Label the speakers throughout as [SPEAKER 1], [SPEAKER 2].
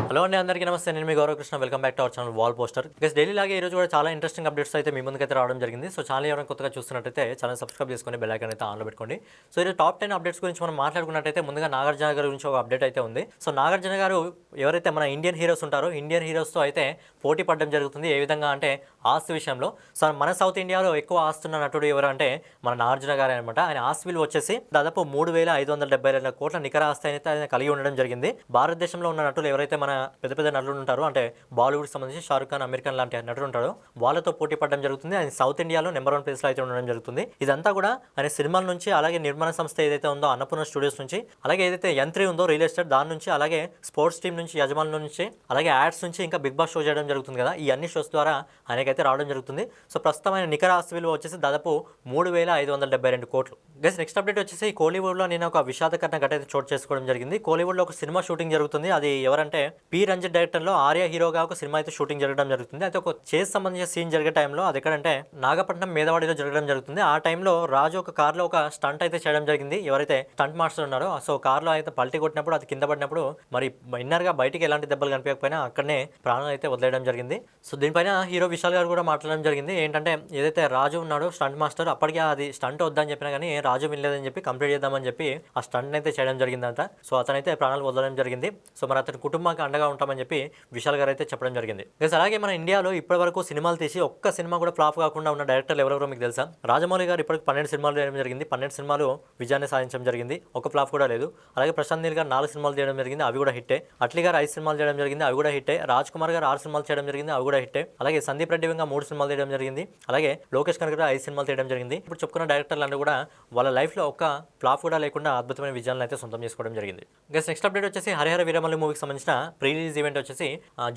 [SPEAKER 1] Hello అండి, అందరికీ నమస్తే. నేను మీ Gauravkrishna. Welcome back to our channel wall poster. Guys, daily లాగే ఈ రోజు కూడా చాలా ఇంట్రెస్టింగ్ అప్డేట్స్ అయితే మీ ముందుకైతే రావడం జరిగింది. సో ఛానల్ ఎవరైనా కొత్తగా చూస్తున్నట్టయితే ఛానల్ సబ్స్క్రైబ్ చేసుకొని బెల్ ఐకాన్ అయితే ఆన్లో పెట్టుకోండి. సో ఇది టాప్ 10 అప్డేట్స్ గురించి మనం మాట్లాడుకున్నట్టయితే ముందుగా నాగార్జున గారి గురించి ఒక అప్డేట్ అయితే ఉంది. సో నాగార్జున గారు ఎవరైతే మన ఇండియన్ హీరోస్ ఉంటారో ఇండియన్ హీరోస్తో అయితే పోటీ పడడం జరుగుతుంది. ఏ విధంగా అంటే ఆస్తి విషయంలో. సో మన సౌత్ ఇండియాలో ఎక్కువ ఆస్తున్న నటుడు ఎవరు అంటే మన నాగార్జున గారు అనమాట. ఆయన ఆస్తి విలువ వచ్చేసి దాదాపు 3,572 కోట్ల నికర ఆస్తి అయితే ఆయన కలిగి ఉండడం జరిగింది. భారతదేశంలో ఉన్న నటులు ఎవరైతే మన పెద్ద పెద్ద నటులు ఉంటారు, అంటే బాలీవుడ్ సంబంధించి షారుఖ్ ఖాన్, అమీర్ ఖాన్ లాంటి నటులు ఉంటారు, వాళ్ళతో పోటీ పడడం జరుగుతుంది. ఆయన సౌత్ ఇండియాలో నెంబర్ 1 ప్లేస్ లో అయితే ఉండడం జరుగుతుంది. ఇదంతా కూడా ఆయన సినిమాల నుంచి, అలాగే నిర్మాణ సంస్థ ఏదైతే ఉందో అన్నపూర్ణ స్టూడియోస్ నుంచి, అలాగే ఏదైతే యంత్రి ఉందో రియల్ ఎస్టేట్ దాని నుంచి, అలాగే స్పోర్ట్స్ టీం నుంచి, యజమానుల నుంచి, అలాగే యాడ్స్ నుంచి, ఇంకా బిగ్ బాస్ షో చేయడం జరుగుతుంది కదా, ఈ అన్ని షోస్ ద్వారా ఆయనకైతే రావడం జరుగుతుంది. సో ప్రస్తుతం ఆయన నికర ఆస్తి విలువ వచ్చేసి దాదాపు 3,572 కోట్లు. గైస్, నెక్స్ట్ అప్డేట్ వచ్చేసి కోలీవుడ్లో నేను ఒక విషాదకరణ ఘటన అయితే చోటు చేసుకోవడం జరిగింది. కోలీవుడ్లో ఒక సినిమా షూటింగ్ జరుగుతుంది. అది ఎవరంటే పి రంజిత్ డైరెక్టర్లో ఆర్య హీరోగా ఒక సినిమా అయితే షూటింగ్ జరగడం జరుగుతుంది. అయితే ఒక చేస్ సంబంధించిన సీన్ జరిగే టైంలో అది ఎక్కడంటే నాగపట్నం మేదవాడిలో జరగడం జరుగుతుంది. ఆ టైంలో రాజు ఒక కార్లో ఒక స్టంట్ అయితే చేయడం జరిగింది. ఎవరైతే స్టంట్ మాస్టర్ ఉన్నారో సో కార్లో అయితే పల్టీ కొట్టినప్పుడు అది కింద పడినప్పుడు మరి ఇన్నర్గా బయటికి ఎలాంటి దెబ్బలు కనిపించకపోయినా అక్కడనే ప్రాణాలు అయితే వదిలేయడం జరిగింది. సో దీనిపైన హీరో విశాల్ గారు కూడా మాట్లాడడం జరిగింది. ఏంటంటే ఏదైతే రాజు ఉన్నాడో స్టంట్ మాస్టర్, అప్పటికే అది స్టంట్ వద్దని చెప్పినా కానీ రాజు వినలేదని చెప్పి కంప్లీట్ చేద్దామని చెప్పి ఆ స్టంట్ అయితే చేయడం జరిగిందంట. సో అతనైతే ప్రాణాలు వదలడం జరిగింది. సో మరి అతని కుటుంబానికి అండగా ఉంటామని చెప్పి విశాల్ గారు అయితే చెప్పడం జరిగింది. అలాగే మన ఇండియాలో ఇప్పటి వరకు సినిమాలు తీసి ఒక్క సినిమా కూడా ఫ్లాప్ కాకుండా ఉన్న డైరెక్టర్లు ఎవరెవరో మీకు తెలుసా? రాజమౌళి గారు ఇప్పటికి 12 సినిమాలు చేయడం జరిగింది. 12 సినిమాలు విజయాన్ని సాధించడం జరిగింది. ఒక ఫ్లాప్ కూడా లేదు. అలాగే ప్రశాంత్ నీల్ గారు 4 సినిమాలు చేయడం జరిగింది, అవి కూడా హిట్టే. అట్లీ గారు 5 సినిమాలు చేయడం జరిగింది, అవి కూడా హిట్టే. రాజ్ కుమార్ గారు 6 సినిమాలు చేయడం జరిగింది, అవి కూడా హిట్టే. అలాగే సందీప్ రెడ్డి ఇంకా 3 సినిమాలు చేయడం జరిగింది. అలాగే లోకేష్ కనగ 5 సినిమాలు చేయడం జరిగింది. ఇప్పుడు చెప్పుకున్న డైరెక్టర్లు అన్ని కూడా వాళ్ళ లైఫ్లో ఒక్క ఫ్లాప్ కూడా లేకుండా అద్భుతమైన విజయాలను అయితే సొంతం చేసుకోవడం జరిగింది. నెక్స్ట్ అప్డేట్ వచ్చేసి హరిహర వీరమల్లి మూవీకి సంబంధించిన ప్రీ రిలీజ్ ఈవెంట్ వచ్చేసి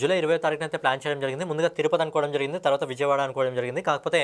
[SPEAKER 1] జూలై 20వ తారీఖున అయితే ప్లాన్ చేయడం జరిగింది. ముందుగా తిరుపతి అనుకోవడం జరిగింది, తర్వాత విజయవాడ అనుకోవడం జరిగింది. కాకపోతే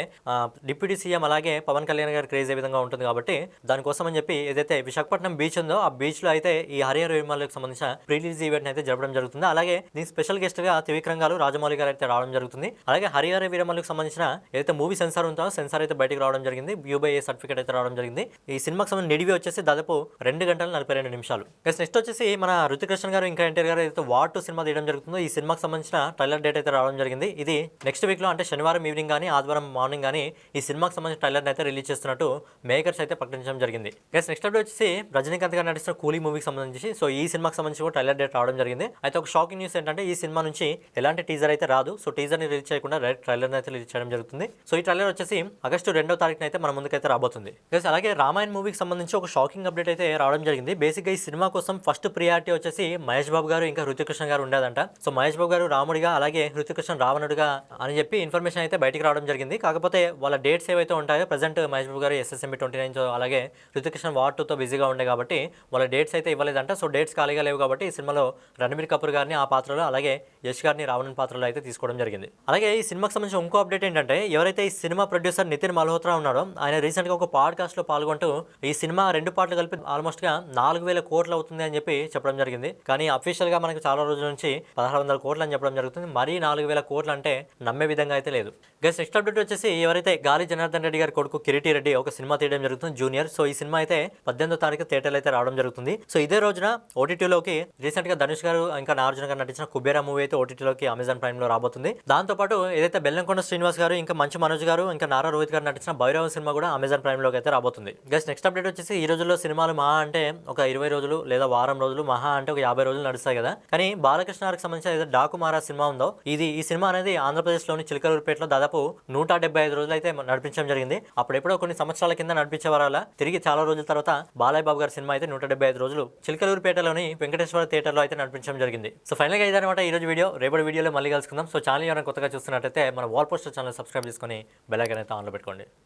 [SPEAKER 1] డిప్యూటీ సీఎం అలాగే పవన్ కళ్యాణ్ గారి క్రేజ్ ఏ విధంగా ఉంటుంది కాబట్టి దానికోసం అని చెప్పి ఏదైతే విశాఖపట్నం బీచ్ ఉందో ఆ బీచ్ లో అయితే ఈ హరిహర వీరమల్లికి సంబంధించిన ప్రీ రిలీజ్ ఈవెంట్ అయితే జరపడం జరుగుతుంది. అలాగే దీనికి స్పెషల్ గెస్ట్ గా త్రివిక్రమ్ గారు, రాజమౌళి గారు అయితే రావడం జరుగుతుంది. అలాగే హరిహర వీరమల్లికి సంబంధించిన ఏదైతే మూవీ సెన్సార్ ఉందో సెన్సార్ అయితే బయటకు రావడం జరిగింది. UBA సర్టిఫికేట్ అయితే రావడం జరిగింది. ఈ సినిమాకి సంబంధించిన నిడివి వచ్చేసి దాదాపు 2 గంటల 42 నిమిషాలు. నెక్స్ట్ వచ్చేసి మన రుతిక్ రోషన్ గారు ఇంకా ఎన్టీఆర్ గారు ఏదైతే వార్ 2 సినిమా తీయడం జరుగుతుందో ఈ సినిమాకి సంబంధించిన ట్రైలర్ డేట్ అయితే రావడం జరిగింది. ఇది నెక్స్ట్ వీక్ లో అంటే శనివారం ఈవినింగ్ కానీ ఆదివారం మార్నింగ్ కానీ ఈ సినిమాకి సంబంధించిన ట్రైలర్ అయితే రిలీజ్ చేస్తున్నట్టు మేకర్స్ అయితే ప్రకటించడం జరిగింది. నెక్స్ట్ అప్డేట్ వచ్చేసి రజనీకాంత్ గారు నటిస్తున్న కూలీ మూవీకి సంబంధించి సో ఈ సినిమాకి సంబంధించి కూడా ట్రైలర్ డేట్ రావడం జరిగింది. అయితే ఒక షాకింగ్ న్యూస్ ఏంటంటే ఈ సినిమా నుంచి ఎలాంటి టీజర్ అయితే రాదు. సో టీజర్ ని రిలీజ్ చేయకుండా డైరెక్ట్ ట్రైలర్ అయితే రిలీజ్ చేయడం జరుగుతుంది. సో ఈ ట్రైలర్ వచ్చేసి ఆగస్టు 2వ తారీఖున అయితే మన ముందుకైతే రాబోతుంది. అలాగే రామాయణ్ మూవీకి సంబంధించి ఒక షాకింగ్ అప్డేట్ అయితే రావడం జరిగింది. బేసిక్గా ఈ సినిమా కోసం ఫస్ట్ ప్రియారిటీ వచ్చేసి మహేష్ బాబు గారు ఇంకా హృతిక్ రోషన్ గారు ఉండేదంట. సో మహేష్ బాబు గారు రాముడిగా, అలాగే హృతిక్ రోషన్ రావణుడిగా అని చెప్పి ఇన్ఫర్మేషన్ అయితే బయటికి రావడం జరిగింది. కాకపోతే వాళ్ళ డేట్స్ ఏవైతే ఉంటాయో ప్రెసెంట్ మహేష్ బాబు గారు SSMB 29 అలాగే హృతిక్ రోషన్ వార్ 2తో బిజీగా ఉండే కాబట్టి వాళ్ళ డేట్స్ అయితే ఇవ్వలేదంట. సో డేట్స్ ఖాళీగా లేవు కాబట్టి ఈ సినిమాలో రణబీర్ కపూర్ గారిని ఆ పాత్రలో, అలాగే యష్ గారిని రావణుని పాత్రలో అయితే తీసుకోవడం జరిగింది. అలాగే ఈ సినిమాకి సంబంధించిన ఇంకో అప్డేట్ ఏంటంటే ఎవరైతే ఈ సినిమా ప్రొడ్యూసర్ నితిన్ మల్హోత్రా ఉన్నాడో ఆయన రీసెంట్ గా ఒక పాడ్కాస్ట్ లో పాల్గొంటూ ఈ సినిమా 2 పార్ట్లు కలిపి ఆల్మోస్ట్ గా 4,000 కోట్లు అవుతుంది అని చెప్పి చెప్పడం జరిగింది. కానీ అఫీషియల్ గా మనకు చాలా రోజుల నుంచి 1,600 కోట్లు అని చెప్పడం జరుగుతుంది. మరీ 4,000 కోట్లు అంటే నమ్మే విధంగా అయితే లేదు. నెక్స్ట్ అప్డేట్ వచ్చేసి ఎవరైతే గాలి జనార్దన్ రెడ్డి గారి కొడుకు కిరీటి రెడ్డి ఒక సినిమా తీయడం జరుగుతుంది, జూనియర్. సో ఈ సినిమా అయితే 18వ తారీఖు థియేటర్లు అయితే రావడం జరుగుతుంది. సో ఇదే రోజున OTTలోకి రీసెంట్ గా ధనుష్ గారు ఇంకా నాగార్జున గారు నటించిన కుబేరా మూవీ అయితే OTTలోకి అమెజాన్ ప్రైమ్ లో రాబోతుంది. దాంతో పాటు ఏదైతే బెల్లంకొండ శ్రీనివాస్ గారు ఇంకా మంచు మనోజ్ గారు ఇంకా నారా రోహిత్ గారు నటించిన భైరవ సినిమా కూడా అమెజాన్ ప్రైమ్ లోకి అయితే రాబోతుంది. నెక్స్ట్ అప్డేట్ వచ్చేసి ఈ రోజుల్లో సినిమాలు మహా అంటే ఒక 20 రోజులు లేదా వారం రోజులు, మహా అంటే ఒక 50 రోజులు నడుస్తాయి కదా. కానీ బాలకృష్ణ గారికి సంబంధించిన ఏదైతే డాకు మహారాజ్ సినిమా ఉందో ఈ సినిమా అనేది ఆంధ్రప్రదేశ్ లోని చిలకలూరుపేటలో దాదాపు 175 రోజులు అయితే నడిపించడం జరిగింది. అప్పుడెప్పుడో కొన్ని సంవత్సరాల కింద నడిపించే వరాల తిరిగి చాలా రోజుల తర్వాత బాలయ్య బాబు గారి సినిమా అయితే 175 రోజులు చిలకలూరుపేటలోని వెంకటేశ్వర థియేటర్లో అయితే నడిపించడం జరిగింది. సో ఫైనల్ గా ఇదన్నమాట ఈ రోజు వీడియో. రేపటి వీడియోలో మళ్ళీ కలుసుకుందాం. సో ఛానల్ ఎవరైనా కొత్తగా చూస్తున్నట్టయితే మన వాల్ పోస్టర్ ఛానల్ సబ్స్క్రైబ్ చేసుకొని బెల్ ఐకాన్ అయితే ఆన్లో పెట్టుకోండి.